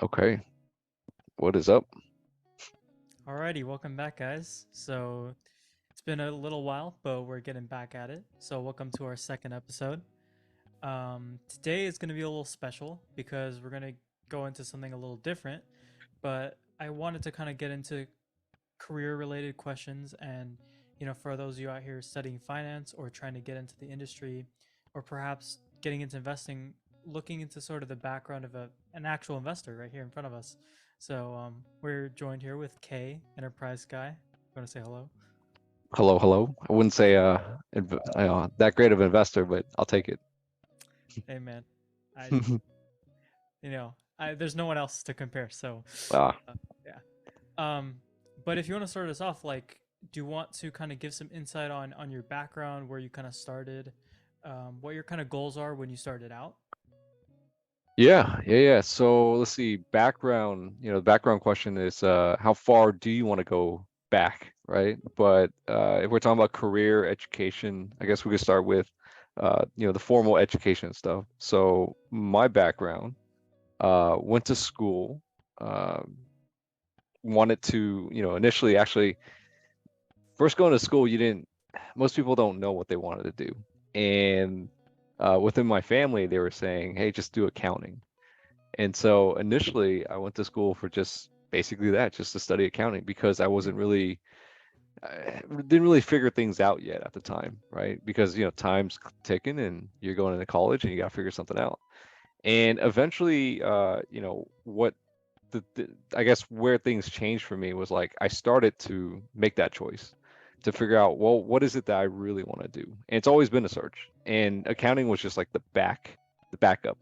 Okay, what is up? Alrighty, welcome back, guys. So it's been a little while, but we're getting back at it. So welcome to our second episode. Today is going to be a little special because we're going to go into something a little different. But I wanted to kind of get into career-related questions, and for those of you out here studying finance or trying to get into the industry, or perhaps getting into investing, looking into sort of the background of an actual investor right here in front of us. So we're joined here with Kay, enterprise guy. You want to say hello? Hello, hello. I wouldn't say that great of an investor, but I'll take it. Hey man, I there's no one else to compare. So Ah, uh, yeah. Um, but if you want to start us off, like, do you want to kind of give some insight on your background, where you kind of started, what your kind of goals are when you started out? yeah. So let's see. Background, the background question is how far do you want to go back, right? But if we're talking about career education, I guess we could start with the formal education stuff. So my background, went to school, um, wanted to, initially actually first going to school, you didn't, most people don't know what they wanted to do. And within my family, they were saying, hey, just do accounting. And so initially, I went to school for just basically that, just to study accounting because I didn't really figure things out yet at the time, right? Because, time's ticking and you're going into college and you got to figure something out. And eventually, the I guess where things changed for me was like I started to make that choice to figure out, well, what is it that I really want to do? And it's always been a search. And accounting was just like the backup.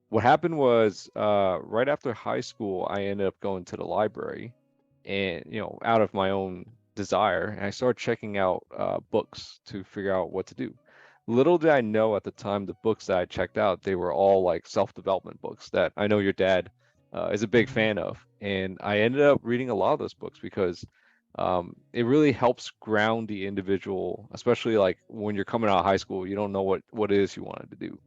What happened was right after high school, I ended up going to the library and, out of my own desire, and I started checking out books to figure out what to do. Little did I know at the time, the books that I checked out, they were all like self-development books that I know your dad is a big Mm-hmm. fan of. And I ended up reading a lot of those books because it really helps ground the individual, especially like when you're coming out of high school, you don't know what it is you wanted to do.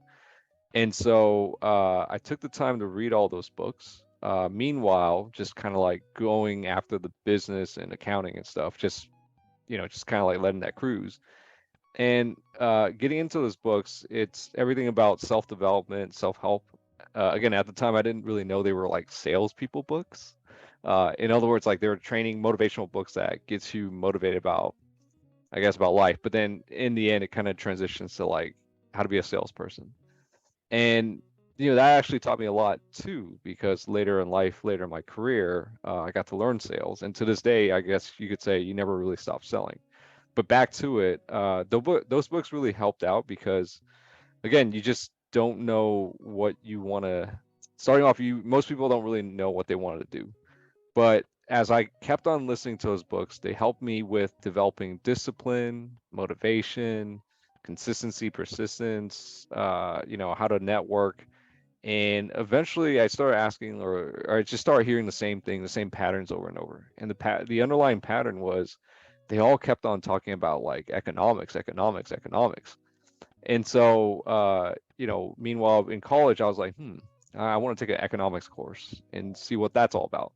And so I took the time to read all those books. Meanwhile, just kind of like going after the business and accounting and stuff, just kind of like letting that cruise. And getting into those books, it's everything about self-development, self-help. Again, at the time, I didn't really know they were like salespeople books. In other words, like they were training motivational books that gets you motivated about, I guess, about life. But then in the end, it kind of transitions to like how to be a salesperson. And that actually taught me a lot too, because later in life, later in my career, I got to learn sales. And to this day, I guess you could say you never really stop selling. But back to it, those books really helped out because, again, you just don't know what you want to. Starting off, you most people don't really know what they wanted to do. But as I kept on listening to those books, they helped me with developing discipline, motivation, consistency, persistence, how to network. And eventually I started asking, or I just started hearing the same thing, the same patterns over and over. And the underlying pattern was they all kept on talking about like economics, economics, economics. And so, meanwhile in college, I was like, I want to take an economics course and see what that's all about.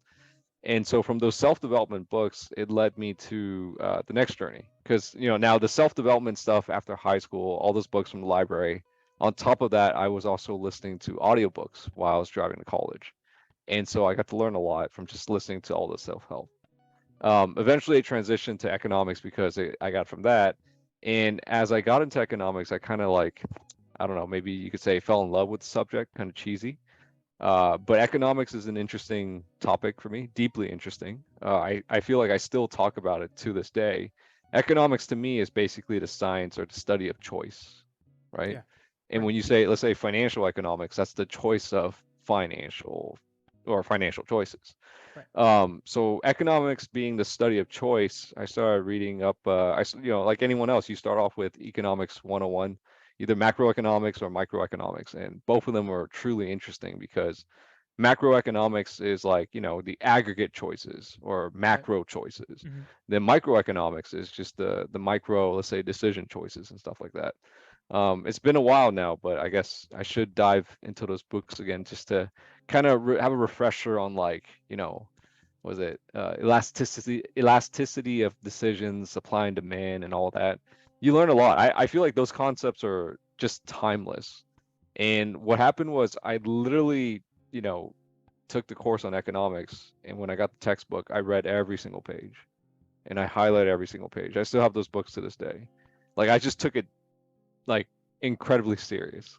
And so from those self-development books, it led me to the next journey. Because, now the self-development stuff after high school, all those books from the library. On top of that, I was also listening to audiobooks while I was driving to college. And so I got to learn a lot from just listening to all the self-help. Eventually, I transitioned to economics because I got from that. And as I got into economics, I kind of like, I don't know, maybe you could say fell in love with the subject, kind of cheesy. But economics is an interesting topic for me, deeply interesting. I feel like I still talk about it to this day. Economics to me is basically the science or the study of choice, right? Yeah. And Right. when you say, let's say financial economics, that's the choice of financial choices. Right. So economics being the study of choice, I started reading up. Like anyone else, you start off with economics 101, either macroeconomics or microeconomics, and both of them are truly interesting because macroeconomics is like, the aggregate choices or Right. macro choices. Mm-hmm. Then microeconomics is just the micro, let's say, decision choices and stuff like that. It's been a while now, but I guess I should dive into those books again just to kind of have a refresher on like, was it elasticity of decisions, supply and demand, and all that. You learn a lot. I feel like those concepts are just timeless. And what happened was I literally, you know, took the course on economics, and when I got the textbook, I read every single page and I highlighted every single page. I still have those books to this day. Like I just took it like incredibly serious.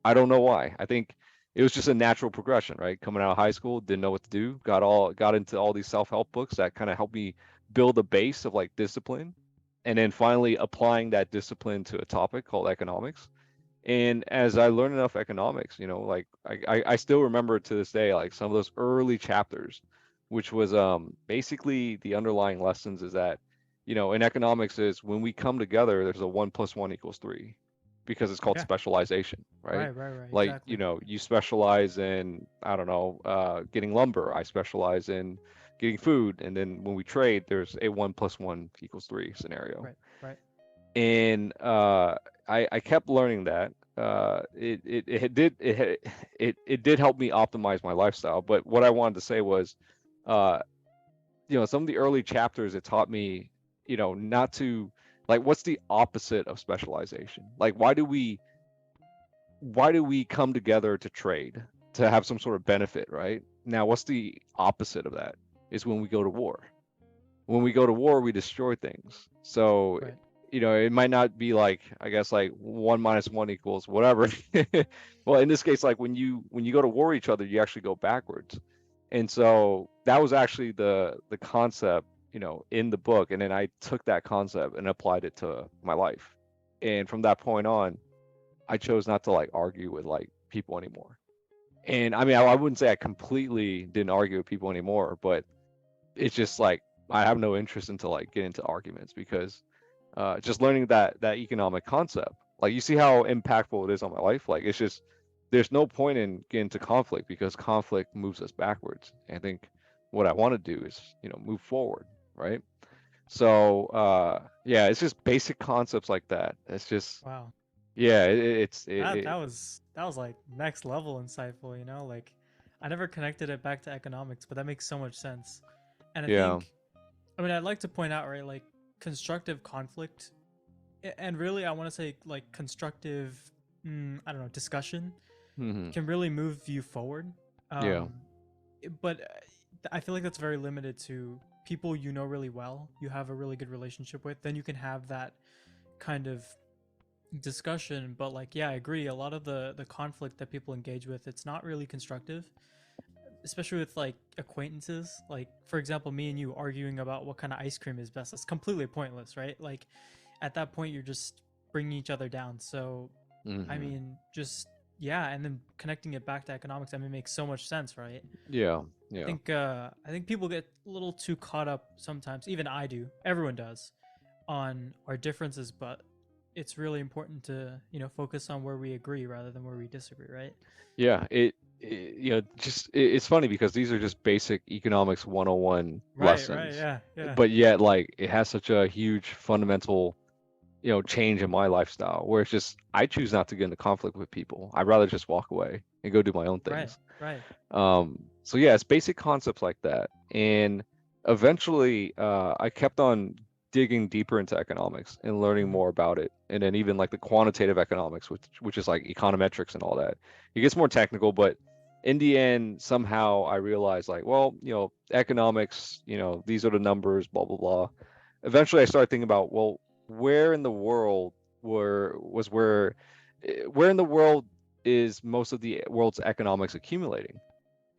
I don't know why. I think it was just a natural progression, right? Coming out of high school, didn't know what to do, got into all these self-help books that kind of helped me build a base of like discipline, and then finally applying that discipline to a topic called economics. And as I learned enough economics, like I still remember to this day, like some of those early chapters, which was basically the underlying lessons is that, in economics is when we come together, there's a 1 + 1 = 3 because it's called Yeah. specialization, right? Right. Right. Right. Like, Exactly. you specialize in, I don't know, getting lumber. I specialize in getting food. And then when we trade, there's a 1 + 1 = 3 scenario. Right. Right. And I kept learning that. It did help me optimize my lifestyle. But what I wanted to say was, uh, some of the early chapters it taught me, not to like what's the opposite of specialization? Like why do we come together to trade to have some sort of benefit, right? Now, what's the opposite of that? Is when we go to war. When we go to war, we destroy things. So, Right. it might not be like, I guess, like 1 - 1 = whatever. Well, in this case, like when you go to war each other, you actually go backwards. And so that was actually the concept, in the book. And then I took that concept and applied it to my life. And from that point on, I chose not to like argue with like people anymore. And I mean, I wouldn't say I completely didn't argue with people anymore, but it's just like I have no interest into like get into arguments because just learning that economic concept, like you see how impactful it is on my life. Like it's just there's no point in getting into conflict because conflict moves us backwards. And I think what I want to do is move forward, right? So yeah, it's just basic concepts like that. It's just Wow. yeah, it's That was like next level insightful, you know? Like I never connected it back to economics, but that makes so much sense. And I yeah. think I mean I'd like to point out, right, like constructive conflict and really I want to say like constructive I don't know, discussion Hmm. can really move you forward. Yeah. But I feel like that's very limited to people you know really well, you have a really good relationship with, then you can have that kind of discussion. But like yeah, I agree, a lot of the conflict that people engage with, it's not really constructive, especially with like acquaintances. Like for example, me and you arguing about what kind of ice cream is best, that's completely pointless, right? Like at that point you're just bringing each other down. So I Hmm. mean just yeah, and then connecting it back to economics, I mean, makes so much sense, right? Yeah. Yeah. I think people get a little too caught up sometimes, even I do, everyone does, on our differences, but it's really important to, you know, focus on where we agree rather than where we disagree, right? Yeah, just it's funny because these are just basic economics 101 Right, right, lessons, yeah, yeah. but yet like it has such a huge fundamental, change in my lifestyle where it's just I choose not to get into conflict with people. I'd rather just walk away and go do my own Right, things. right. So yeah, it's basic concepts like that. And eventually, I kept on digging deeper into economics and learning Hmm. more about it. And then even like the quantitative economics, which is like econometrics and all that. It gets more technical, but in the end, somehow I realized like, well, economics, these are the numbers, blah blah blah. Eventually, I started thinking about, well, where in the world where in the world is most of the world's economics accumulating?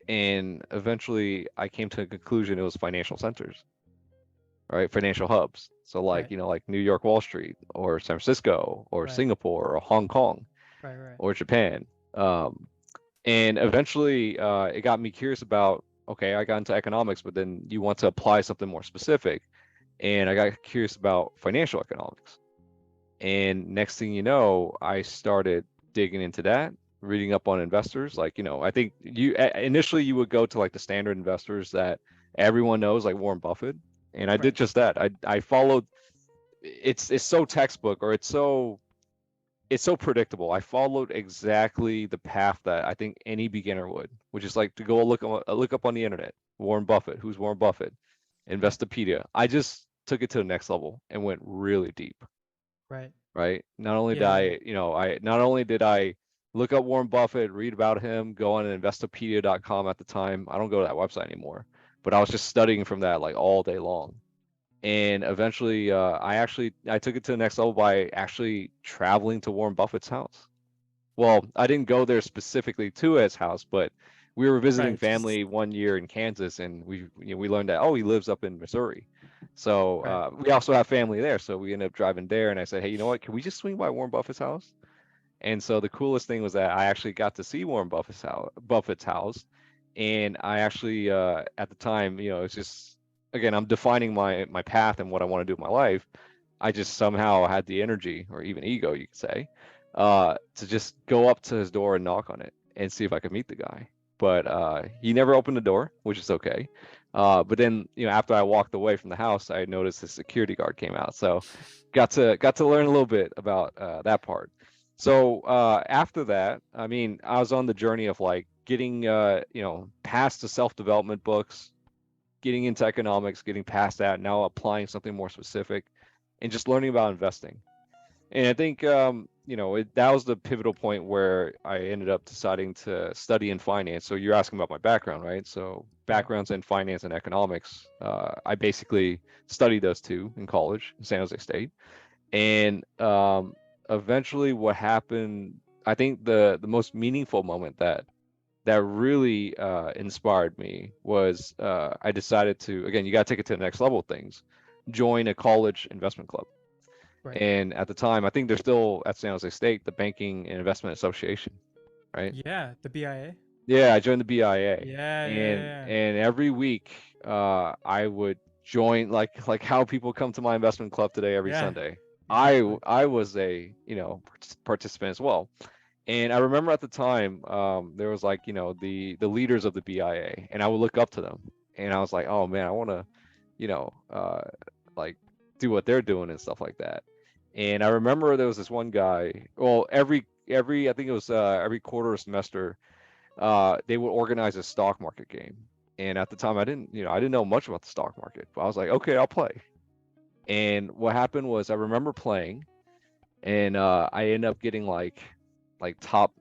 And eventually I came to a conclusion it was financial centers, right? Financial hubs. So like, Right, like New York Wall Street or San Francisco or right, Singapore or Hong Kong right, right, or Japan. Um, and eventually it got me curious about, okay, I got into economics, but then you want to apply something more specific. And I got curious about financial economics. And next thing you know, I started digging into that, reading up on investors. Like, I think initially you would go to like the standard investors that everyone knows, like Warren Buffett. And I did right. just that. I followed it's so textbook or it's so it's so predictable. I followed exactly the path that I think any beginner would, which is like to go look up on the internet. Warren Buffett, who's Warren Buffett? Right. Investopedia. I just took it to the next level and went really deep, Right. right? Not only did Yeah. Yeah. I not only did I look up Warren Buffett, read about him, go on investopedia.com at the time. I don't go to that website anymore, but I was just studying from that like all day long. And eventually, I took it to the next level by actually traveling to Warren Buffett's house. Well, I didn't go there specifically to his house, but we were visiting Right. Just family one year in Kansas, and we learned that he lives up in Missouri. So right. we also have family there, so we ended up driving there. And I said, hey, you know what? Can we just swing by Warren Buffett's house? And so the coolest thing was that I actually got to see Warren Buffett's house, and I actually at the time, it's just again, I'm defining my path and what I want to do in my life. I just somehow had the energy or even ego, you could say, to just go up to his door and knock on it and see if I could meet the guy. But he never opened the door, which is okay. But then, after I walked away from the house, I noticed the security guard came out. So got to learn a little bit about that part. So after that, I mean, I was on the journey of like getting past the self-development books, getting into economics, getting past that, now applying something more specific, and just learning about investing. And I think that was the pivotal point where I ended up deciding to study in finance. So you're asking about my background, right? So Right. backgrounds in finance and economics. I basically studied those two in college in San Jose State, and eventually, what happened? I think the most meaningful moment that really inspired me was I decided to, again, you got to take it to the next level of things, join a college investment club. Right. And at the time, I think they're still at San Jose State, the Banking and Investment Association, right? Yeah. The BIA. Yeah, I joined the BIA, Yeah. Yeah. and Yeah. and every week I would join like how people come to my investment club today every Yeah. Sunday. I Exactly. I was a participant as well. And I remember at the time, there was like, the leaders of the BIA, and I would look up to them, and I was like, oh man, I want to, you know, uh, like do what they're doing and stuff like that. And I remember there was this one guy. Well, every I think it was every quarter or semester, they would organize a stock market game. And at the time, I didn't know much about the stock market, but I was like, okay, I'll play. And what happened was I remember playing, and I ended up getting like top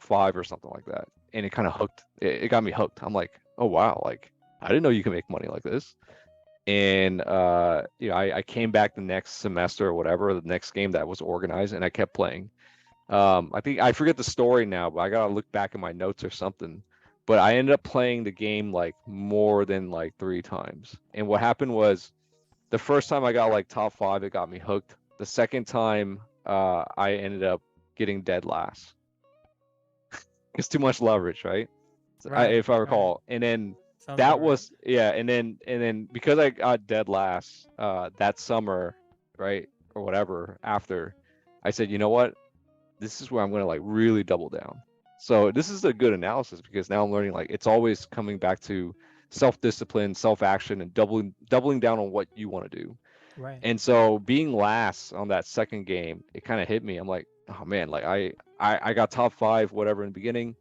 five or something like that, and it kind of hooked. It got me hooked. I'm like, oh wow, like I didn't know you can make money like this. And I came back the next semester or whatever, the next game that was organized, and I kept playing. I think I forget the story now, but I gotta look back in my notes or something. But I ended up playing the game like more than like three times. And what happened was the first time I got like top five, it got me hooked. The second time, I ended up getting dead last. It's too much leverage, right? Right. If I Right. recall. And then Sounds that about right. was yeah, and then because I got dead last, that summer, right, or whatever after, I said, you know what? This is where I'm gonna like really double down. So this is a good analysis because now I'm learning like it's always coming back to self-discipline, self-action, and doubling down on what you want to do. Right. And so being last on that second game, it kind of hit me. I'm like, oh man, like I got top five, whatever in the beginning,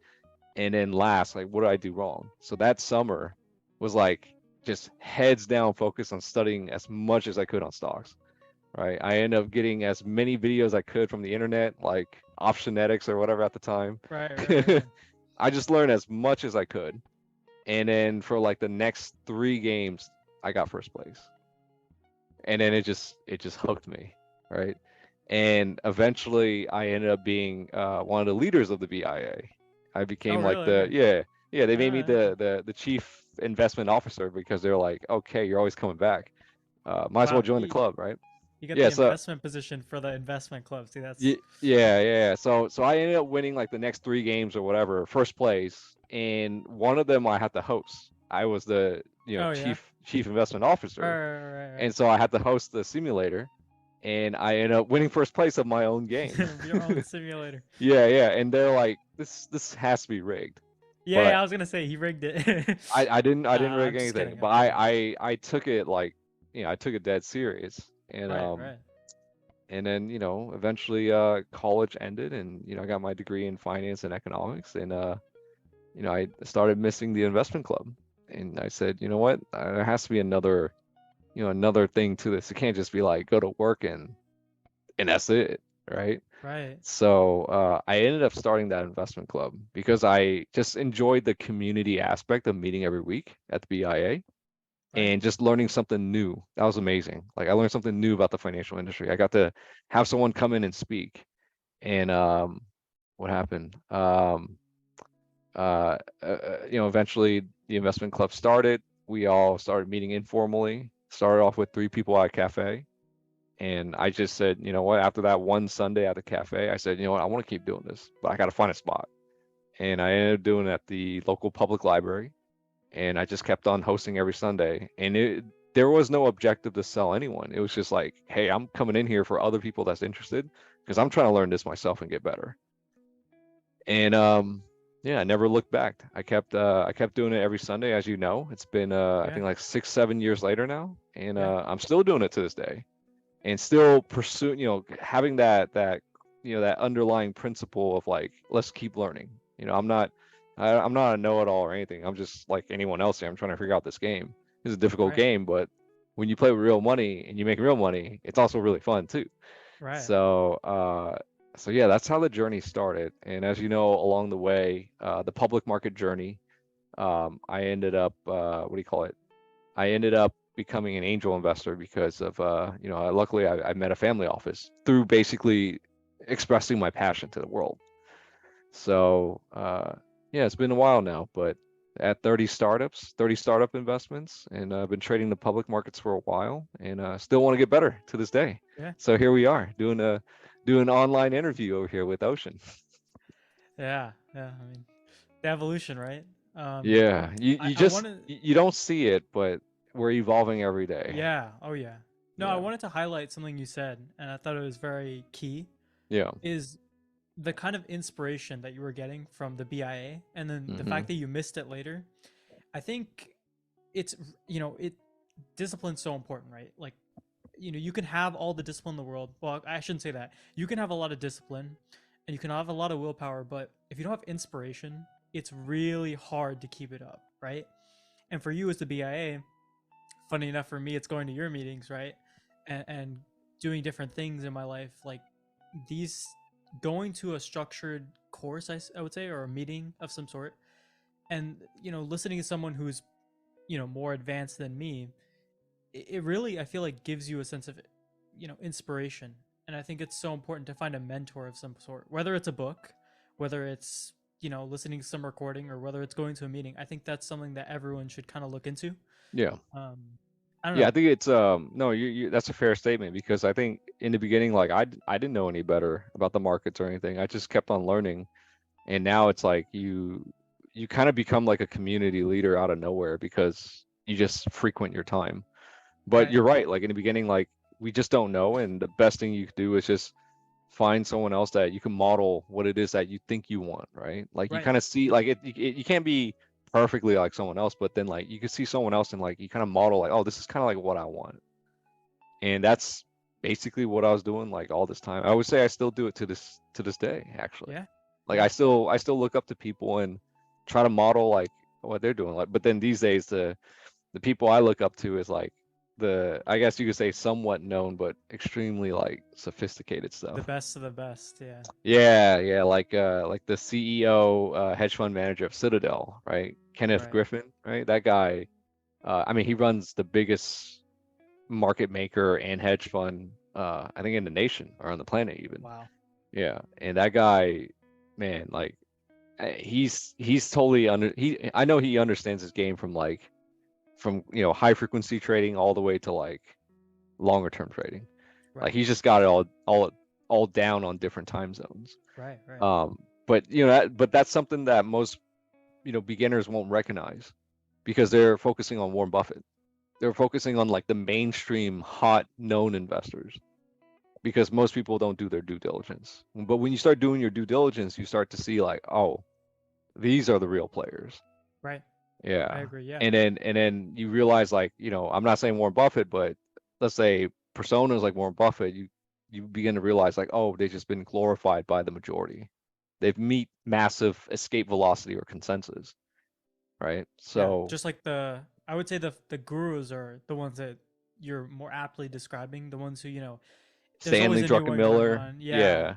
and then last, like what did I do wrong? So that summer was like just heads down focus on studying as much as I could on stocks. Right. I ended up getting as many videos I could from the internet, like Optionetics or whatever at the time. Right. Right. Right. I just learned as much as I could. And then for like the next three games, I got first place. And then it just hooked me, right? And eventually I ended up being one of the leaders of the BIA. I Oh, became like really? Okay. yeah, they made me Okay. the chief investment officer because they're like, okay, you're always coming back. Might as well Wow. join the club, right? You got Yeah, the so investment position for the investment club. See, that's yeah. So I ended up winning like the next three games or whatever, first place, and one of them I had to host. I was the oh yeah. chief investment officer, Right. and so I had to host the simulator, and I ended up winning first place of my own game. Your own simulator. Yeah, and they're like, this has to be rigged, Yeah, but yeah, I was gonna say he rigged it. I didn't rig I'm just anything, kidding. but I'm kidding. I took it like I took it dead serious, and Right. Right. And then, eventually college ended and, I got my degree in finance and economics and I started missing the investment club. And I said, you know what? There has to be another thing to this. It can't just be like go to work and that's it, right? Right. So I ended up starting that investment club because I just enjoyed the community aspect of meeting every week at the BIA Right. and just learning something new. That was amazing. Like I learned something new about the financial industry. I got to have someone come in and speak. And what happened? Eventually the investment club started. We all started meeting informally. Started off with three people at a cafe. And I just said, you know what, after that one Sunday at the cafe, I said, you know what, I want to keep doing this, but I got to find a spot. And I ended up doing it at the local public library. And I just kept on hosting every Sunday. And there was no objective to sell anyone. It was just like, hey, I'm coming in here for other people that's interested because I'm trying to learn this myself and get better. And yeah, I never looked back. I kept doing it every Sunday, as you know. It's been I Yeah. think like 6, 7 years later now, and Yeah. I'm still doing it to this day, and still pursuing, having that underlying principle of like, let's keep learning. I'm not a know-it-all or anything. I'm just like anyone else here. I'm trying to figure out this game. It's a difficult Right. game, but when you play with real money and you make real money, it's also really fun too. Right. So, so yeah, that's how the journey started. And as you know, along the way, the public market journey, I ended up, what do you call it? I ended up becoming an angel investor because of, luckily I met a family office through basically expressing my passion to the world. So, yeah, it's been a while now, but at 30 startups, 30 startup investments, and I've been trading the public markets for a while, and still want to get better to this day. Yeah. So here we are doing an online interview over here with Ocean. Yeah. Yeah. I mean, the evolution, right? Um, Yeah, you I you I just want to. you don't see it, but we're evolving every day. Yeah. Oh yeah. No, I Yeah, wanted to highlight something you said, and I thought it was very key. yeah, Is the kind of inspiration that you were getting from the BIA, and then the hmm fact that you missed it later. I think it's it discipline's so important, right? Like you can have all the discipline in the world. Well, I shouldn't say that. You can have a lot of discipline and you can have a lot of willpower, but if you don't have inspiration, it's really hard to keep it up, right? And for you as the BIA, funny enough for me, it's going to your meetings, right? And doing different things in my life, like these going to a structured course, I would say, or a meeting of some sort, and listening to someone who's more advanced than me, it really, I feel like, gives you a sense of inspiration. And I think it's so important to find a mentor of some sort, whether it's a book, whether it's listening to some recording, or whether it's going to a meeting. I think that's something that everyone should kind of look into. yeah, um I don't yeah. I know. think it's no, that's a fair statement because I think in the beginning, like I didn't know any better about the markets or anything. I just kept on learning, and now it's like you kind of become like a community leader out of nowhere because you just frequent your time. But Right. you're right, like in the beginning, like we just don't know, and the best thing you could do is just find someone else that you can model what it is that you think you want, right? Like you Right. kind of see like you can't be perfectly like someone else, but then like you can see someone else and like you kind of model like, oh, this is kind of like what I want. And that's basically what I was doing like all this time. I would say I still do it to this day, actually. Yeah. Like Yeah. I still look up to people and try to model like what they're doing. Like, but then these days the people I look up to is like I guess you could say somewhat known but extremely like sophisticated The stuff. best of the best. Yeah. Yeah, yeah, like the CEO, hedge fund manager of Citadel, right? Kenneth Right. Griffin, right? That guy, I mean, he runs the biggest market maker and hedge fund, I think in the nation or on the planet even. Wow. Yeah, and that guy, man, like he's totally I know he understands his game from like from high frequency trading all the way to like longer term trading. Like Right. he's just got it all down on different time zones. Right. Right. Um, but that's something that most beginners won't recognize because they're focusing on Warren Buffett. They're focusing on like the mainstream hot known investors because most people don't do their due diligence. But when you start doing your due diligence, you start to see like, oh, these are the real players. Right. I Yeah. agree. Yeah. And then you realize like, I'm not saying Warren Buffett, but let's say personas like Warren Buffett, you begin to realize like, oh, they've just been glorified by the majority. They've meet massive escape velocity or consensus, right? Yeah, So just like I would say the gurus are the ones that you're more aptly describing, the ones who, there's always Stanley a new one coming Druckenmiller, on. Yeah. yeah,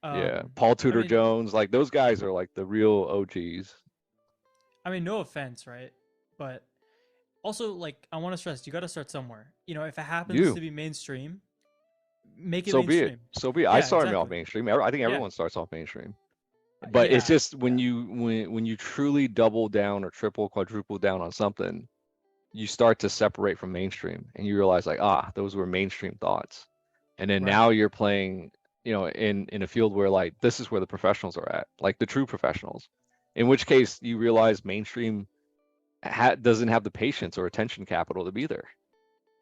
yeah, Um, Paul I Tudor mean, Jones, like those guys are like the real OGs. no offense, right? But also, like, I want to stress, you got to start somewhere. If it happens You, to be mainstream, make it so be it. mainstream. So be it. I Yeah, started off exactly. mainstream. I think Yeah, everyone starts off mainstream. But it's yeah, just when yeah. you truly double down or triple, quadruple down on something, you start to separate from mainstream and you realize like, ah, those were mainstream thoughts. And then Right. now you're playing, in a field where like this is where the professionals are at, like the true professionals. In which case you realize mainstream doesn't have the patience or attention capital to be there.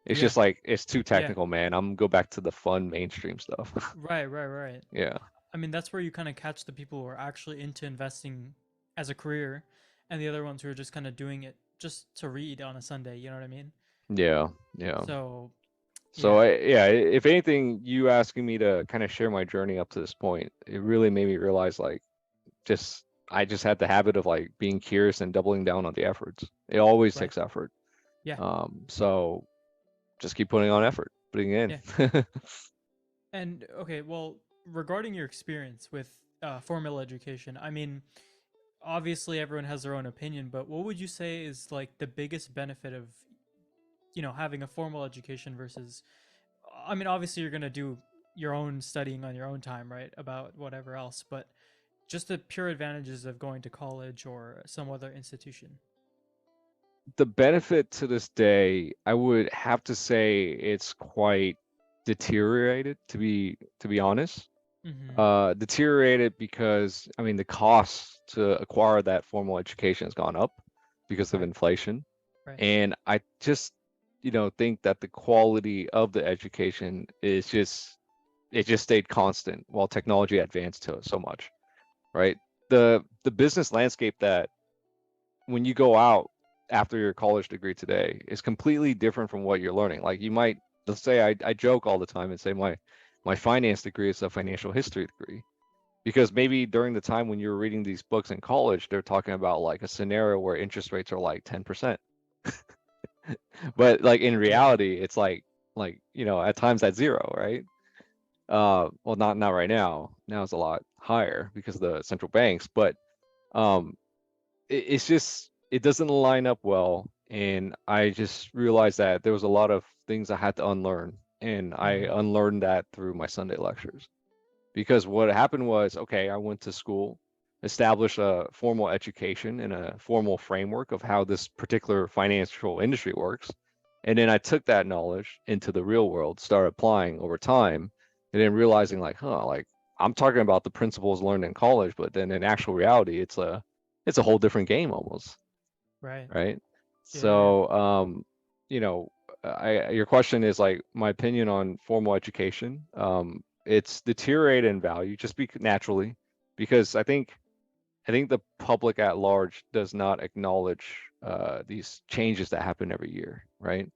It's Yeah, just like it's too yeah. technical, man. I'm gonna go back to the fun mainstream stuff. Right, right, right. Yeah. I mean, that's where you kind of catch the people who are actually into investing as a career, and the other ones who are just kind of doing it just to read on a Sunday. You know what I mean? Yeah. Yeah. So, So yeah, yeah, if anything, you asking me to kind of share my journey up to this point, it really made me realize like just I just had the habit of like being curious and doubling down on the efforts. It always right. takes effort. Yeah, So just keep putting on effort, putting it yeah. in. And okay, well, regarding your experience with formal education, I mean, obviously everyone has their own opinion, but what would you say is like the biggest benefit of having a formal education versus, I mean, obviously you're gonna do your own studying on your own time, right? About whatever else, but just the pure advantages of going to college or some other institution. The benefit to this day, I would have to say it's quite deteriorated to be honest. Mm-hmm. Deteriorated because I mean the cost to acquire that formal education has gone up because of Right. inflation. Right. And I just, think that the quality of the education is just it just stayed constant while technology advanced to so much, right? The business landscape that when you go out after your college degree today is completely different from what you're learning. Like you might, let's say I joke all the time and say my finance degree is a financial history degree because maybe during the time when you were reading these books in college, they're talking about like a scenario where interest rates are like 10%. But like in Yeah. reality, it's like at times at zero, right? Well, not right now. Now it's a lot higher because of the central banks, but um, it's just it doesn't line up well, and I just realized that there was a lot of things I had to unlearn, and I Mm-hmm. unlearned that through my Sunday lectures. Because what happened was, okay, I went to school, established a formal education and a formal framework of how this particular financial industry works. And then I took that knowledge into the real world, started applying over time, and then realizing like, like I'm talking about the principles learned in college, but then in actual reality, it's a whole different game almost, Right. right? Yeah. Yeah. Yeah. So, you know, your question is like my opinion on formal education. It's deteriorated in value just naturally because I think the public at large does not acknowledge these changes that happen every year, right?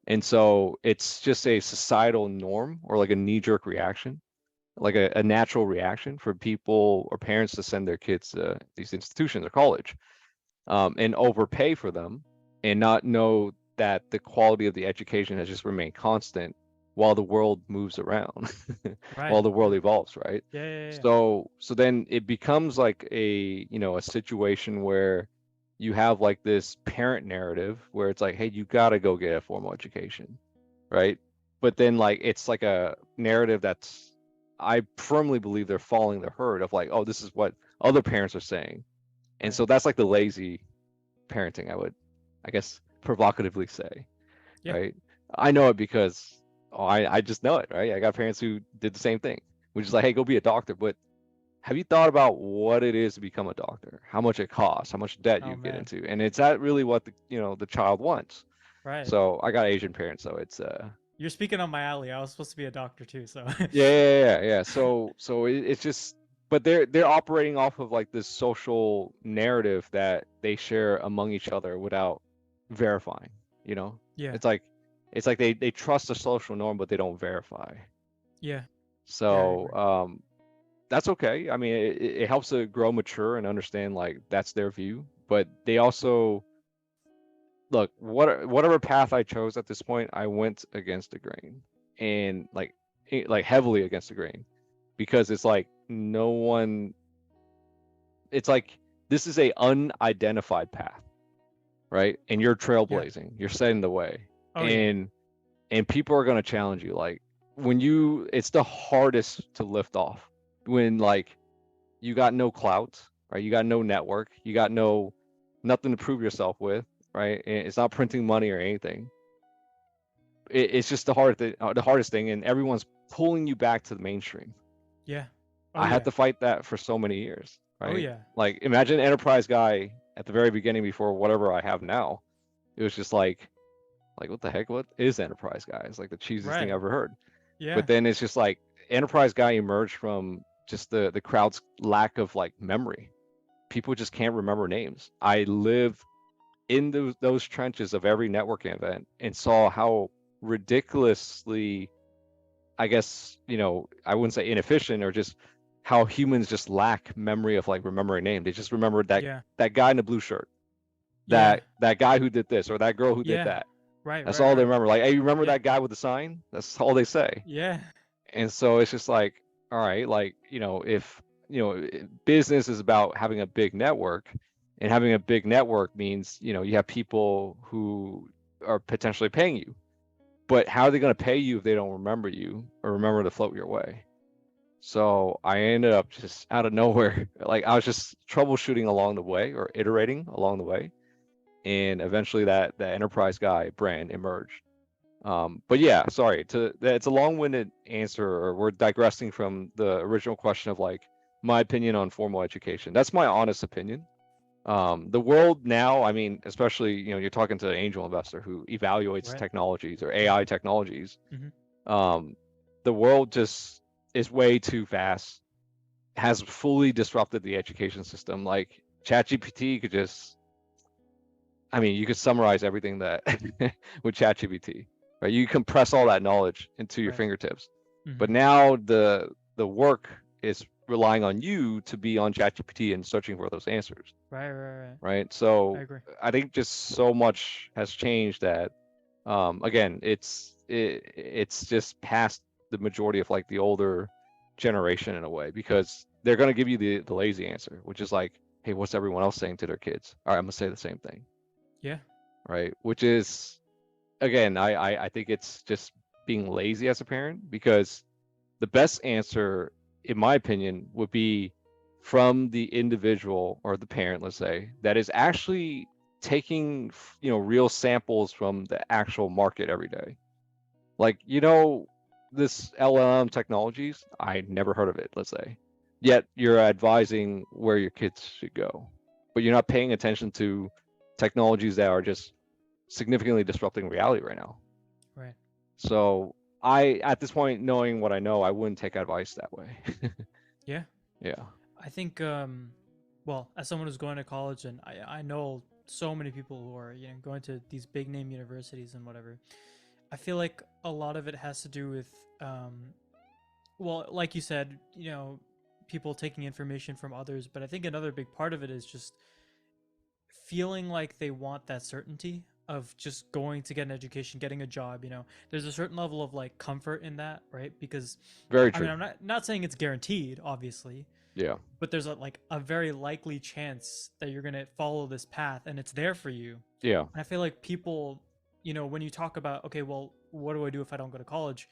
And so it's just a societal norm or like a knee-jerk reaction, like a natural reaction for people or parents to send their kids to these institutions or college and overpay for them and not know that the quality of the education has just remained constant while the world moves around, while Right. the world Right. evolves, right? Yeah. Yeah. Yeah. So then it becomes like a situation where you have like this parent narrative where it's like, hey, you gotta go get a formal education, right? But then like it's like a narrative that's I firmly believe they're following the herd of like, oh, this is what other parents are saying. And Right. so that's like the lazy parenting, I would, I guess, provocatively say, Yeah. right? I know it because I just know it, right? I got parents who did the same thing, which is like, hey, go be a doctor. But have you thought about what it is to become a doctor? How much it costs? How much debt Oh you get man. into? And it's that really what the child wants. Right. So I got Asian parents, so it's You're speaking on my alley. I was supposed to be a doctor too, so. yeah. So it's just, but they're operating off of like this social narrative that they share among each other without verifying. You know, Yeah. it's like it's like they trust the social norm, but they don't verify. Yeah. Yeah, I So agree. that's okay. I mean, it helps to grow mature and understand like that's their view, but they also look whatever path I chose at this point, I went against the grain and like heavily against the grain because it's like no one. It's like this is a unidentified path, right? And you're Yeah. trailblazing. You're setting the way, Oh yeah. and people are gonna challenge you. Like when it's the hardest to lift off when like you got no clout, right? You got no network, you got nothing to prove yourself with, right? And it's not printing money or anything. It's just the hardest thing, and everyone's pulling you back to the mainstream. Yeah. Oh I had yeah. to fight that for so many years, Oh right? yeah. Like imagine enterprise guy at the very beginning before whatever I have now. It was just like what the heck? What is enterprise guy? It's like the cheesiest thing I Right. ever heard. But Yeah. then it's just like enterprise guy emerged from just the crowd's lack of like memory. People just can't remember names. I lived in those trenches of every networking event and saw how ridiculously, I guess, I wouldn't say inefficient or just how humans just lack memory of like remembering name. They just remember Yeah. that guy in the blue shirt, Yeah. that guy who did this or that girl who did Yeah. that. Right. That's Right. all they Right. remember. Like, hey, you remember Yeah. that guy with the sign? That's all they say. Yeah. And so it's just like, all right, like, if, business is about having a big network, and having a big network means, you have people who are potentially paying you. But how are they going to pay you if they don't remember you or remember to float your way? So I ended up just out of nowhere, like I was just troubleshooting along the way or iterating along the way. And eventually that enterprise guy brand emerged. But yeah, sorry it's a long-winded answer, or we're digressing from the original question of like my opinion on formal education. That's my honest opinion. The world now, I mean, especially, you're talking to an angel investor who evaluates Right. technologies or Right. AI technologies. Hmm. Um, the world just is way too fast, has fully disrupted the education system. Like ChatGPT could just, I mean, you could summarize everything that with ChatGPT, right? You compress all that knowledge into your Right. fingertips. But Hmm. now the work is relying on you to be on ChatGPT and searching for those answers, Right. Right. Right. right? I So agree. I think just so much has changed that again, it's just past the majority of like the older generation in a way, because they're going to give you the lazy answer, which is like, hey, what's everyone else saying to their kids? All right, I'm gonna say the same thing, Yeah. right? Which is, again, I think it's just being lazy as a parent, because the best answer, in my opinion, would be from the individual or the parent, let's say, that is actually taking, real samples from the actual market every day. Like, this LLM technologies, I never heard of it, let's say. Yet you're advising where your kids should go. But you're not paying attention to technologies that are just significantly disrupting reality right now. Right. So at this point, knowing what I know, I wouldn't take advice that way. Yeah. Yeah. I think well, as someone who's going to college, and I know so many people who are, going to these big name universities and whatever. I feel like a lot of it has to do with well, like you said, people taking information from others, but I think another big part of it is just feeling like they want that certainty of just going to get an education, getting a job. There's a certain level of like comfort in that, right? Because Very I mean, true. I'm not saying it's guaranteed, obviously, Yeah. but there's a very likely chance that you're going to follow this path and it's there for you. Yeah. And I feel like people, when you talk about, okay, well, what do I do if I don't go to college?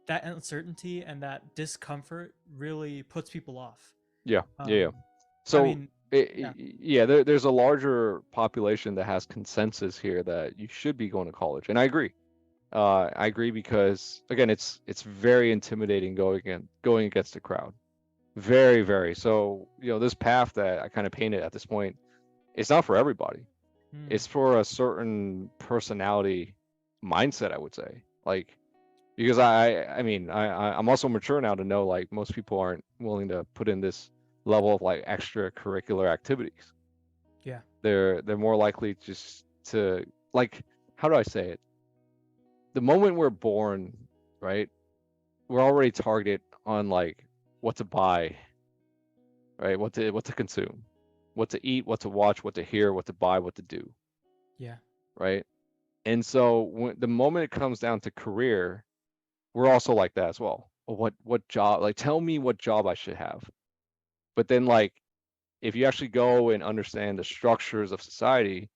That uncertainty and that discomfort really puts people off. Yeah. Yeah. Yeah. um I So, mean, yeah. yeah, there's a larger population that has consensus here that you should be going to college, and I agree. I agree because again, it's very intimidating going against the crowd. Very, very. So, this path that I kind of painted at this point, it's not for everybody. Hmm. It's for a certain personality mindset, I would say. Like, because I mean, I'm also mature now to know like most people aren't willing to put in this level of like extracurricular activities. Yeah. They're more likely just to, like, how do I say it? The moment we're born, right? We're already targeted on like what to buy, right? What to consume, what to eat, what to watch, what to hear, what to buy, what to do, Yeah. right? And so the moment it comes down to career, we're also like that as well. Well, what job? Like, tell me what job I should have. But then, like, if you actually go and understand the structures of society,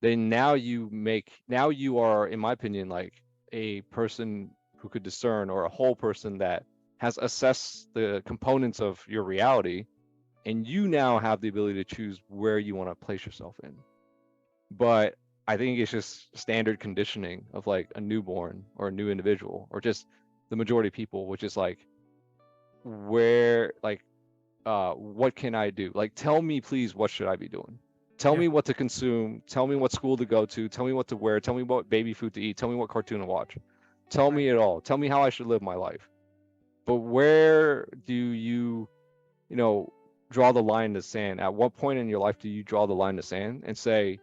then now you are, in my opinion, like a person who could discern, or a whole person that has assessed the components of your reality, and you now have the ability to choose where you want to place yourself in. But I think it's just standard conditioning of like a newborn or a new individual, or just the majority of people, which is like, where, like, what can I do? Like, tell me, please, what should I be doing? Tell Yeah. me what to consume. Tell me what school to go to. Tell me what to wear. Tell me what baby food to eat. Tell me what cartoon to watch. Tell Right. me it all. Tell me how I should live my life. But where do you, you know, draw the line in the sand? At what point in your life do you draw the line in the sand and say,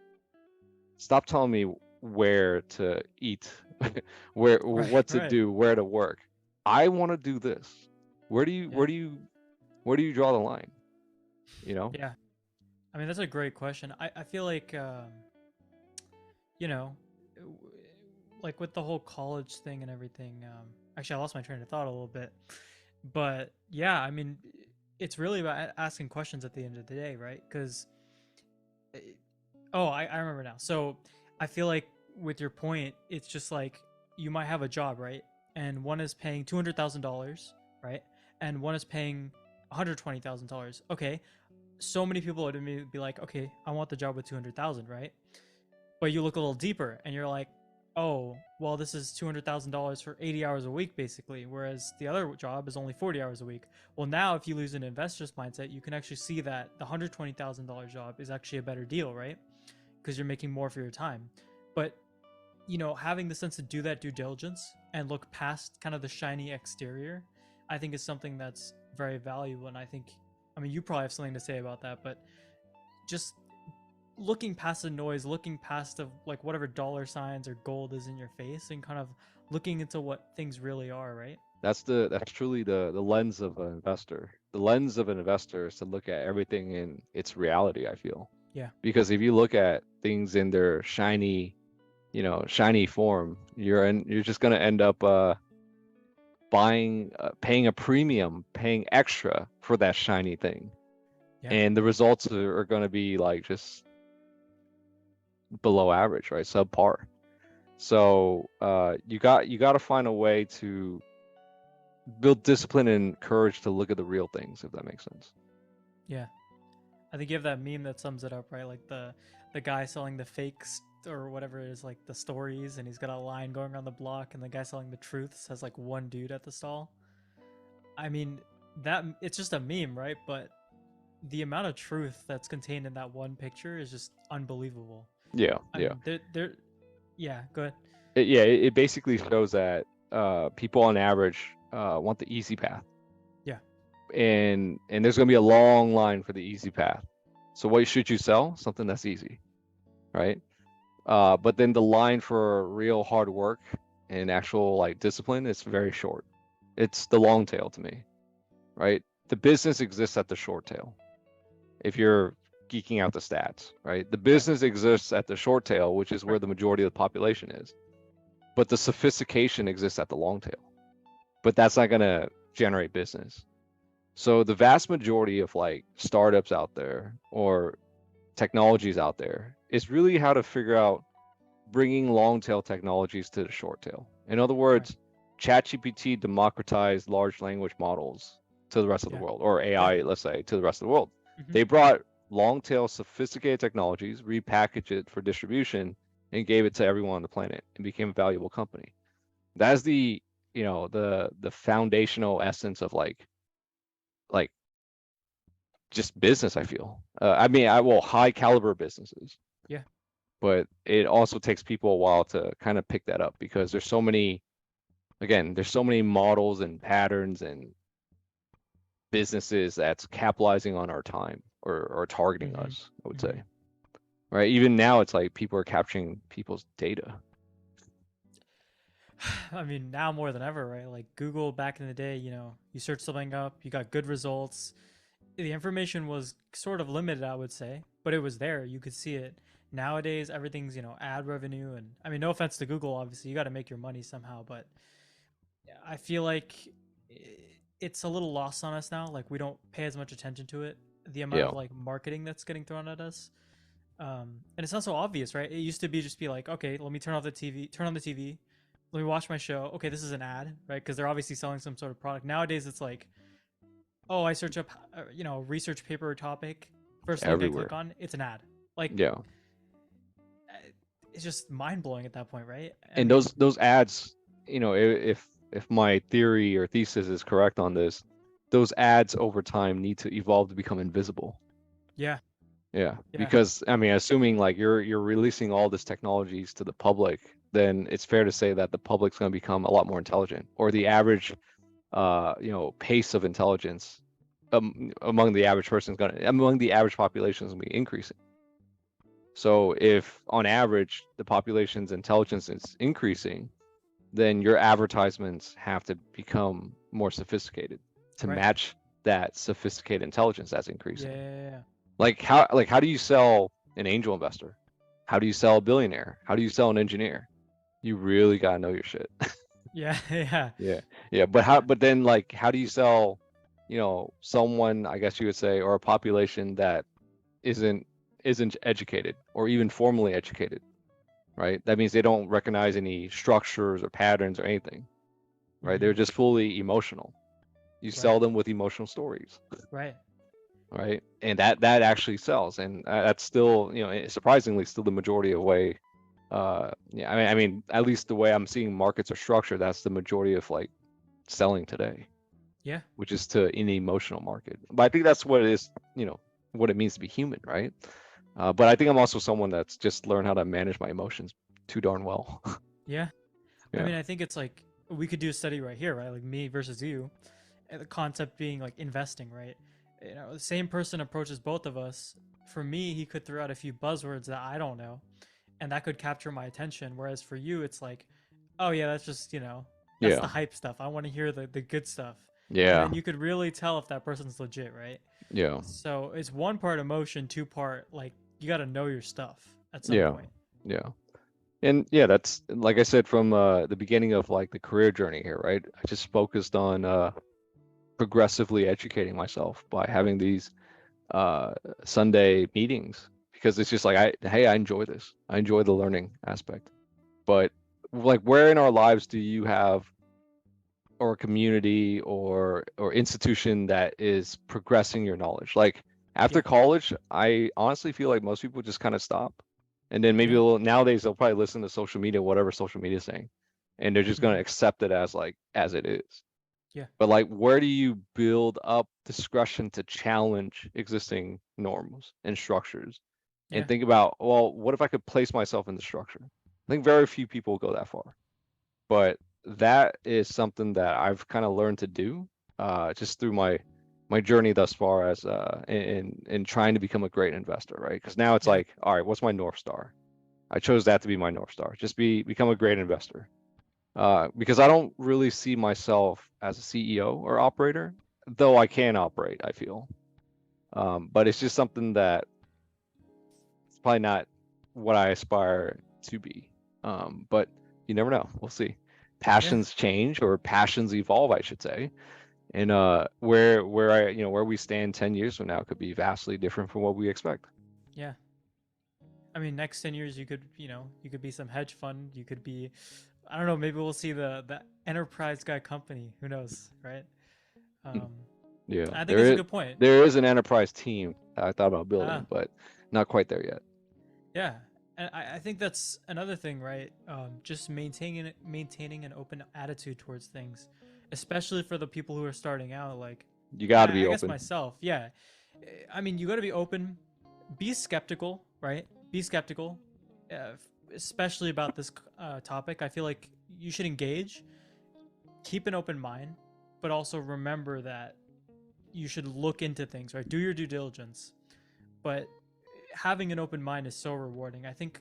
stop telling me where to eat, where, Right. what to Right. do, where to work? I want to do this. Where do you, Yeah. where do you draw the line? You know? Yeah. I mean, that's a great question. I feel like, you know, w- like with the whole college thing and everything. Actually, I lost my train of thought a little bit, but yeah, I mean, it's really about asking questions at the end of the day, right? Because, oh, I remember now. So I feel like with your point, it's just like you might have a job, right? And one is paying $200,000, right? And one is paying $120,000. Okay, so many people would immediately be like, okay, I want the job with 200,000, right? But you look a little deeper and you're like, oh, well, this is $200,000 for 80 hours a week, basically, whereas the other job is only 40 hours a week. Well, now if you lose an investor's mindset, you can actually see that the $120,000 job is actually a better deal, right? Because you're making more for your time. But, having the sense to do that due diligence and look past kind of the shiny exterior, I think is something that's very valuable. And I mean, you probably have something to say about that, but just looking past the noise, looking past of like whatever dollar signs or gold is in your face, and kind of looking into what things really are, right? That's truly the lens of an investor. The lens of an investor is to look at everything in its reality, I feel. Yeah. Because if you look at things in their shiny, shiny form, you're just gonna end up buying, paying a premium, paying extra for that shiny thing, Yeah. and the results are gonna be like just below average, right? Subpar. So you got to find a way to build discipline and courage to look at the real things, if that makes sense. Yeah. I think you have that meme that sums it up, right? Like the guy selling the fakes or whatever it is, like the stories, and he's got a line going around the block, and the guy selling the truths has like one dude at the stall. I mean, that it's just a meme, right? But the amount of truth that's contained in that one picture is just unbelievable. Yeah, I yeah. mean, yeah, go ahead. It basically shows that people on average want the easy path, Yeah, and there's going to be a long line for the easy path. So what should you sell? Something that's easy, right? But then the line for real hard work and actual like discipline is very short. It's the long tail to me, right? The business exists at the short tail. If you're geeking out the stats, right? The right, business exists at the short tail, which is where right. the majority of the population is. But the sophistication exists at the long tail. But that's not going to generate business. So the vast majority of like startups out there or technologies out there is really how to figure out bringing long tail technologies to the short tail. In other Right. words, ChatGPT democratized large language models to the rest of the Yeah. world, or Yeah. AI, let's say, to the rest of the world. Hmm. They brought long tail sophisticated technologies, repackaged it for distribution, and gave it to everyone on the planet and became a valuable company. That's the foundational essence of like just business, I feel. I mean, high caliber businesses, Yeah. but it also takes people a while to kind of pick that up because there's so many models and patterns and businesses that's capitalizing on our time, or targeting Hmm. us, I would Hmm. say. Right? Even now, it's like people are capturing people's data. I mean, now more than ever, right? Like Google back in the day, you search something up, you got good results. The information was sort of limited, I would say, but it was there. You could see it. Nowadays, everything's, ad revenue. And I mean, no offense to Google, obviously, you got to make your money somehow, but I feel like it's a little lost on us now. Like, we don't pay as much attention to it. The amount Yeah, of like marketing that's getting thrown at us. And it's not so obvious, right? It used to be just be like, okay, let me turn off the TV, turn on the TV, let me watch my show. Okay, this is an ad, right? Because they're obviously selling some sort of product. Nowadays, it's like, oh, I search up, research paper or topic. First link I click everywhere. on, it's an ad. Like, Yeah. uh, it's just mind blowing at that point, right? I And mean, those ads, if my theory or thesis is correct on this, those ads over time need to evolve to become invisible. yeah, Yeah, yeah, because I mean, assuming like you're releasing all this technologies to the public, then it's fair to say that the public's going to become a lot more intelligent, or the average pace of intelligence among the average person is going to among the average population is going to be increasing. So if on average the population's intelligence is increasing, then your advertisements have to become more sophisticated to right. match that sophisticated intelligence that's Yeah, increasing. yeah, yeah. Like how do you sell an angel investor? How do you sell a billionaire? How do you sell an engineer? You really gotta know your shit. Yeah, yeah, Yeah. Yeah. But yeah, but then like how do you sell, someone, I guess you would say, or a population that isn't isn't educated or even formally educated, right? That means they don't recognize any structures or patterns or anything, right? mm-hmm. They're just fully emotional. You Right, sell them with emotional stories, right. right? And that actually sells, and that's still, surprisingly still the majority of way. Yeah, I mean, at least the way I'm seeing markets are structured, that's the majority of like selling today, Yeah, which is to an emotional market. But I think that's what it is, what it means to be human, right? But I think I'm also someone that's just learned how to manage my emotions too darn well. yeah. I Yeah, mean, I think it's like we could do a study right here, right? Like me versus you. And the concept being like investing, right? The same person approaches both of us. For me, he could throw out a few buzzwords that I don't know, and that could capture my attention. Whereas for you, it's like, oh yeah, that's just that's the yeah, hype stuff. I want to hear the good stuff, and yeah, then you could really tell if that person's legit, right? yeah, So it's one part emotion, two part like you got to know your stuff at some yeah, point. yeah. And yeah, that's like I said from the beginning of like the career journey here, right? I just focused on progressively educating myself by having these uh, Sunday meetings because it's just like hey, I enjoy this. I enjoy the learning aspect. But like, where in our lives do you have or a community or institution that is progressing your knowledge? Like after Yeah, college, I honestly feel like most people just kind of stop, and then maybe yeah, nowadays they'll probably listen to social media, whatever social media is saying, and they're just going hmm to accept it as like as it is. yeah, But like, where do you build up discretion to challenge existing norms and structures and yeah, think about, well, what if I could place myself in the structure? I think very few people go that far, but that is something that I've kind of learned to do just through my journey thus far as in trying to become a great investor, right? Because now it's yeah, like, all right, what's my North Star? I chose that to be my North Star. Just become a great investor. Because I don't really see myself as a CEO or operator, though I can operate, I feel. But it's just something that it's probably not what I aspire to be. But you never know. We'll see. yeah, Passions change or passions evolve, I should say. And where we stand 10 years from now could be vastly different from what we expect. yeah. I mean, next 10 years, you could be some hedge fund. You could be, I don't know. Maybe we'll see the enterprise guy company. Who knows, right? Hmm. Um, Yeah, I think there it's a is good point. there is an enterprise team I thought about building, Ah, but not quite there yet. yeah, and I think that's another thing, right? Just maintaining an open attitude towards things, especially for the people who are starting out. Like, You and got to I, be I guess open. myself, yeah. I mean, you got to be open, be skeptical, right? Be skeptical, uh, especially about this topic. I feel like you should engage, keep an open mind, but also remember that you should look into things, right? Do your due diligence. But having an open mind is so rewarding. I think,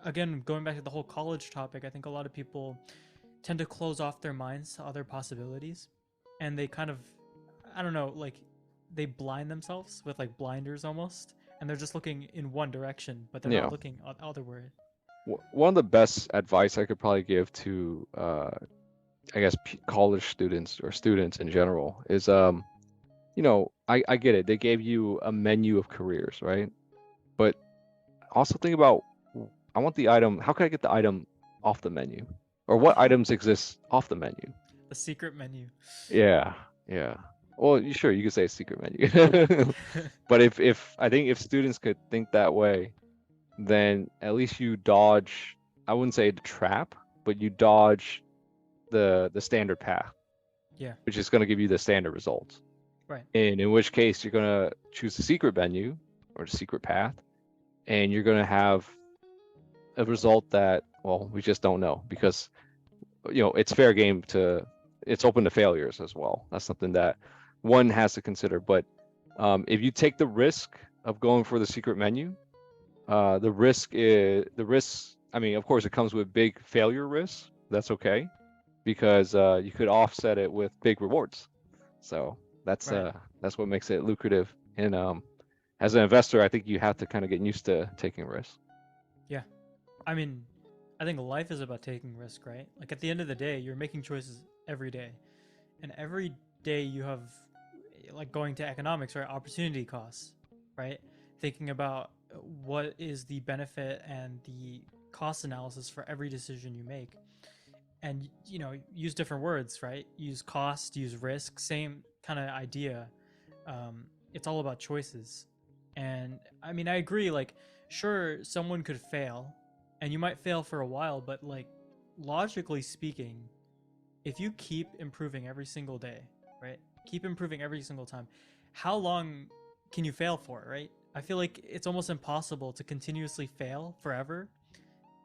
again, going back to the whole college topic, I think a lot of people tend to close off their minds to other possibilities, and they kind of, I don't know, like they blind themselves with like blinders almost, and they're just looking in one direction, but they're not Yeah. looking otherward. One of the best advice I could probably give to, I guess, college students or students in general is, I get it. They gave you a menu of careers, right? But also think about, I want the item. How can I get the item off the menu? Or what items exist off the menu? The secret menu. Yeah, yeah. Well, sure, you could say a secret menu. But if I think if students could think that way, then at least you dodge, I wouldn't say the trap, but you dodge the standard path, Yeah, which is going to give you the standard results. right, And in which case you're going to choose the secret menu or the secret path, and you're going to have a result that, well, we just don't know because it's fair game to, it's open to failures as well. That's something that one has to consider. But if you take the risk of going for the secret menu, the risk. I mean, of course, it comes with big failure risks. That's okay because you could offset it with big rewards. So that's right. uh that's what makes it lucrative. And as an investor, I think you have to kind of get used to taking risks. Yeah. I mean, I think life is about taking risk, right? Like at the end of the day, you're making choices every day. And every day you have, like going to economics, right? Opportunity costs, right? Thinking about what is the benefit and the cost analysis for every decision you make. And, use different words, right? Use cost, use risk, same kind of idea. It's all about choices. And I mean, I agree. Like, sure, someone could fail, and you might fail for a while, but like, logically speaking, if you keep improving every single day, right? Keep improving every single time. How long can you fail for, right? I feel like it's almost impossible to continuously fail forever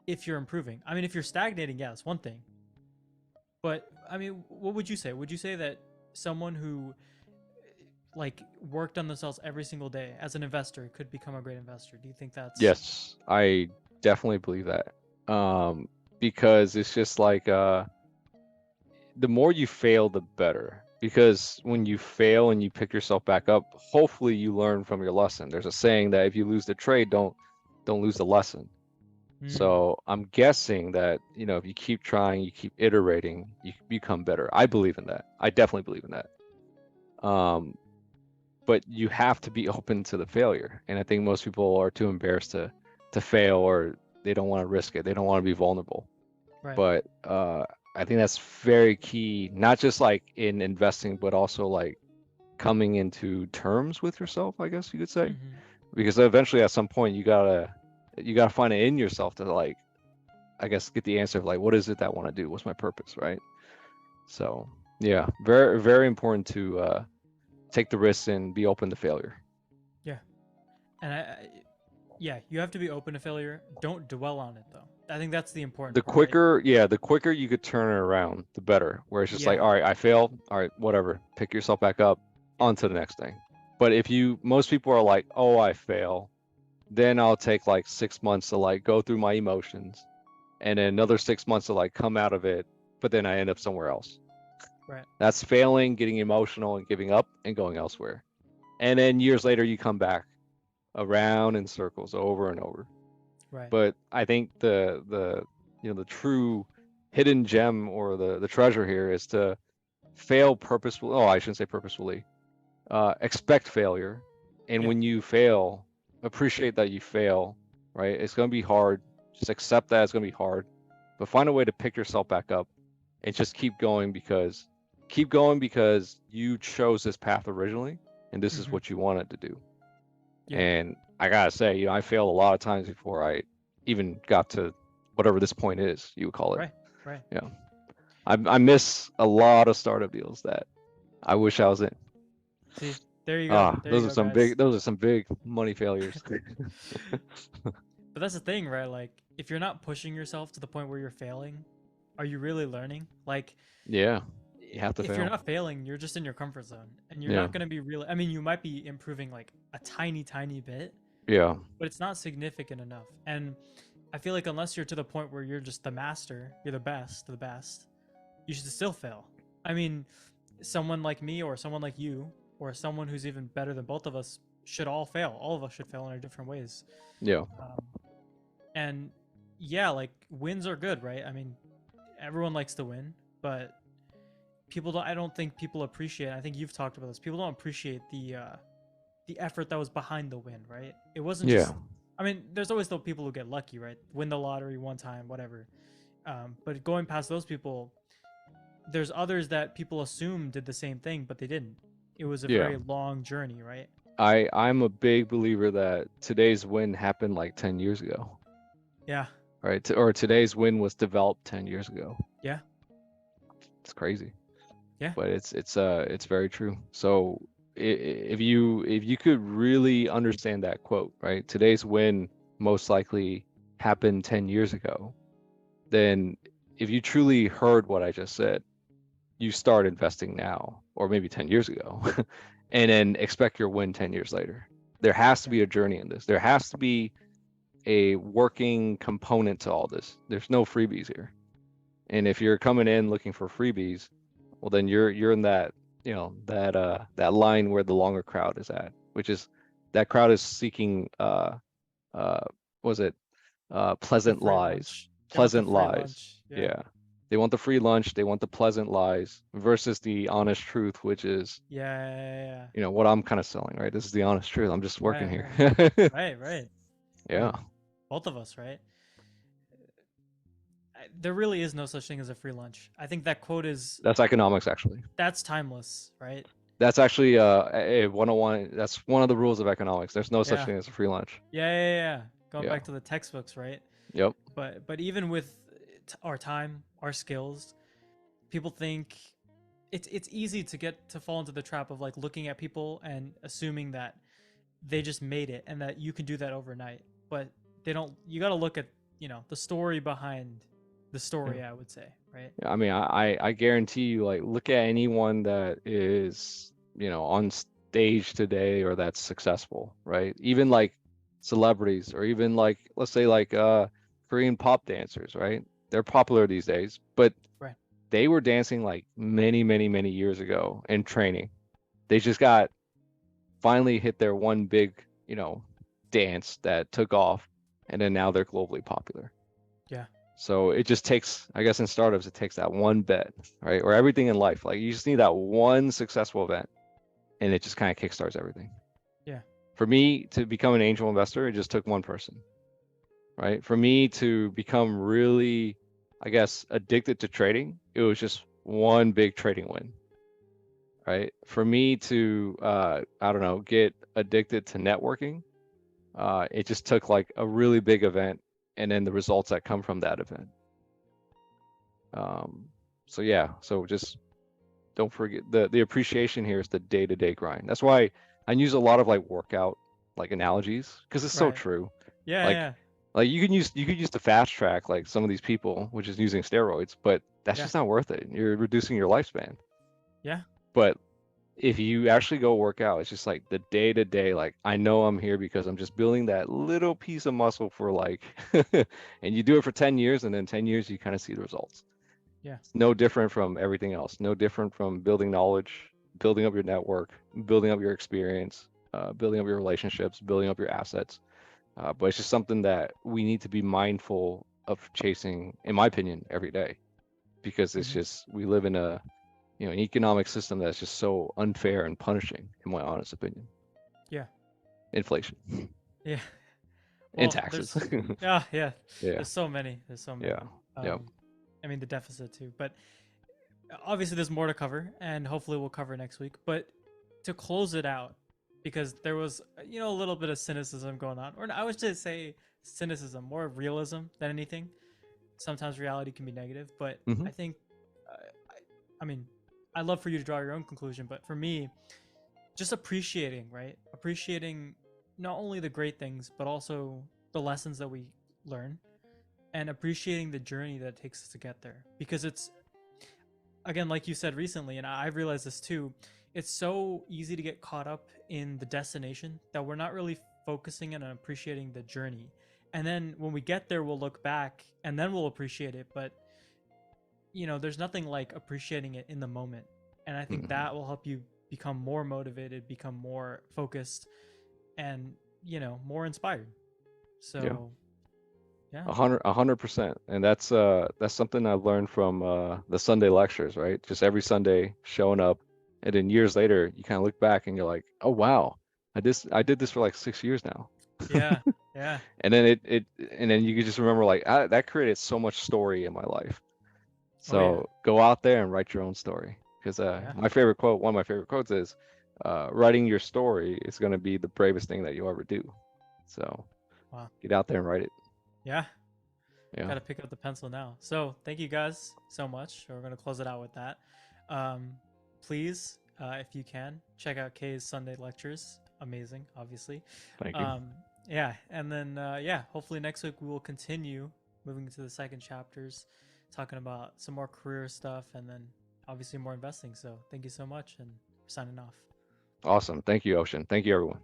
if you're improving. I mean, if you're stagnating, yeah, that's one thing. But I mean, what would you say? Would you say that someone who like worked on themselves every single day as an investor could become a great investor? Do you think that's Yes, I definitely believe that. Because it's just like the more you fail, the better. Because when you fail and you pick yourself back up, hopefully you learn from your lesson. There's a saying that if you lose the trade, don't lose the lesson. mm, So I'm guessing that, if you keep trying, you keep iterating, you become better. I believe in that. I definitely believe in that. But you have to be open to the failure. And I think most people are too embarrassed to fail, or they don't want to risk it. They don't want to be vulnerable. right? But I think that's very key, not just like in investing, but also like coming into terms with yourself, I guess you could say. Mm-hmm. Because eventually at some point you gotta find it in yourself to, like, I guess, get the answer of like, what is it that I want to do? What's my purpose, right? So yeah, very very important to take the risks and be open to failure. Yeah, and yeah, you have to be open to failure. Don't dwell on it though. I think that's the important The part, right? quicker, yeah, the quicker you could turn it around, the better. Where it's just like, Yeah, all right, I failed, all right, whatever, pick yourself back up, yeah, on to the next thing. But if most people are like, oh, I fail, then I'll take like 6 months to like go through my emotions, and then another 6 months to like come out of it, but then I end up somewhere else. right, That's failing, getting emotional, and giving up and going elsewhere. And then years later, you come back around in circles over and over. right. But I think the true hidden gem, or the treasure here, is to fail purposefully. Oh, I shouldn't say purposefully. Expect failure, and Yeah, when you fail, appreciate that you fail. Right? It's gonna be hard. Just accept that it's gonna be hard, but find a way to pick yourself back up and just keep going because you chose this path originally, and this is mm-hmm. what you wanted to do. Yeah, And I gotta say, I failed a lot of times before I even got to whatever this point is, you would call it. right, right. Yeah. I miss a lot of startup deals that I wish I was in. See, there you go, Ah, there you go, guys. those are some big money failures. But that's the thing, right? Like, if you're not pushing yourself to the point where you're failing, are you really learning? Like, Yeah, you have to if you're fail. not failing, you're just in your comfort zone and you're Yeah, not going to be really, I mean, you might be improving like a tiny, tiny bit, yeah, but it's not significant enough. And I feel like unless you're to the point where you're just the master, you're the best, you should still fail. I mean, someone like me or someone like you or someone who's even better than both of us should all fail. All of us should fail in our different ways. Yeah. Um, and yeah, like wins are good, right? I mean, everyone likes to win, but people don't. I don't think people appreciate. I think you've talked about this. People don't appreciate the effort that was behind the win, right? It wasn't Yeah. just. I mean, there's always the people who get lucky, right? Win the lottery one time, whatever. But going past those people, there's others that people assume did the same thing, but they didn't. It was a Yeah. very long journey, right? I'm a big believer that today's win happened like 10 years ago, Yeah, right? Or today's win was developed 10 years ago. yeah, It's crazy, yeah, but it's very true. So if you could really understand that quote, right? Today's win most likely happened 10 years ago. Then if you truly heard what I just said, you start investing now or maybe 10 years ago and then expect your win 10 years later. There has to yeah, be a journey in this. There has to be a working component to all this. There's no freebies here. And if you're coming in looking for freebies, well then you're in that, that line where the longer crowd is at, which is that crowd is seeking uh was it the pleasant free lies. lunch. They want the Pleasant free lies. lunch. Yeah, Yeah. They want the free lunch, they want the pleasant lies versus the honest truth, which is, yeah, what I'm kind of selling, right? This is the honest truth. I'm just working yeah, here. yeah. Right, right. I Yeah. mean, both of us, right? There really is no such thing as a free lunch. I think that quote is That's economics actually. that's timeless, right? That's actually a 101. That's one of the rules of economics. There's no such Yeah, thing as a free lunch. yeah. Going Yeah. back to the textbooks, right? Yep. But even with our time, our skills, people think it's easy to get to fall into the trap of like looking at people and assuming that they just made it and that you can do that overnight. But they don't. You got to look at the story behind the Yeah. story. I would say, right? Yeah, I mean, I guarantee you, like, look at anyone that is, on stage today or that's successful, right? Even like celebrities or even like, let's say like Korean pop dancers, right? They're popular these days, but Right. they were dancing like many, many, many years ago in training. They just got finally hit their one big, dance that took off, and then now they're globally popular. Yeah. So it just takes, I guess in startups, it takes that one bet, right? Or everything in life. Like you just need that one successful event and it just kind of kickstarts everything. Yeah. For me to become an angel investor, it just took one person, right? For me to become really, I guess, addicted to trading, it was just one big trading win, right? For me to, I don't know, get addicted to networking, it just took like a really big event and then the results that come from that event. Um, so yeah, so just don't forget the appreciation here is the day-to-day grind. That's why I use a lot of like workout like analogies because it's so Right. true. Yeah. Like Yeah. like you could use the fast track like some of these people, which is using steroids, but that's Yeah. just not worth it. You're reducing your lifespan. Yeah. But if you actually go work out, it's just like the day-to-day, like I know I'm here because I'm just building that little piece of muscle for like and you do it for 10 years and then 10 years you kind of see the results. Yeah. It's no different from everything else. No different from building knowledge, building up your network, building up your experience, building up your relationships, building up your assets. But it's just something that we need to be mindful of chasing, in my opinion, every day, because it's Hmm. just we live in an economic system that's just so unfair and punishing, in my honest opinion. Yeah. Inflation Yeah. and Well, taxes. yeah. Yeah, There's so many. There's so yeah, many. yeah. I mean the deficit too. But obviously there's more to cover and hopefully we'll cover next week. But to close it out, because there was a little bit of cynicism going on. Or I would just say cynicism, more realism than anything. Sometimes reality can be negative, but Hmm. I think I mean, I'd love for you to draw your own conclusion, but for me, just appreciating, right? Appreciating not only the great things, but also the lessons that we learn and appreciating the journey that it takes us to get there. Because it's, again, like you said recently, and I've realized this too, it's so easy to get caught up in the destination that we're not really focusing on appreciating the journey. And then when we get there, we'll look back and then we'll appreciate it. But there's nothing like appreciating it in the moment. And I think Hmm. that will help you become more motivated, become more focused, and, more inspired. Yeah. So, yeah. 100%. And that's something I learned from the Sunday lectures, right? Just every Sunday showing up, and then years later you kind of look back and you're like, oh wow, I did this for like 6 years now. Yeah. Yeah. And then and then you can just remember like that created so much story in my life. Oh, yeah. So go out there and write your own story. Because Yeah. one of my favorite quotes is, writing your story is going to be the bravest thing that you'll ever do. So Wow. get out there and write it. Yeah. Yeah. Got to pick up the pencil now. So, thank you guys so much. We're going to close it out with that. Um, Please, if you can, check out Kay's Sunday lectures. Amazing, obviously. Thank you. Um, yeah. And then, yeah, hopefully next week we will continue moving into the second chapters, talking about some more career stuff and then obviously more investing. So, thank you so much. And we're signing off. Awesome. Thank you, Ocean. Thank you, everyone.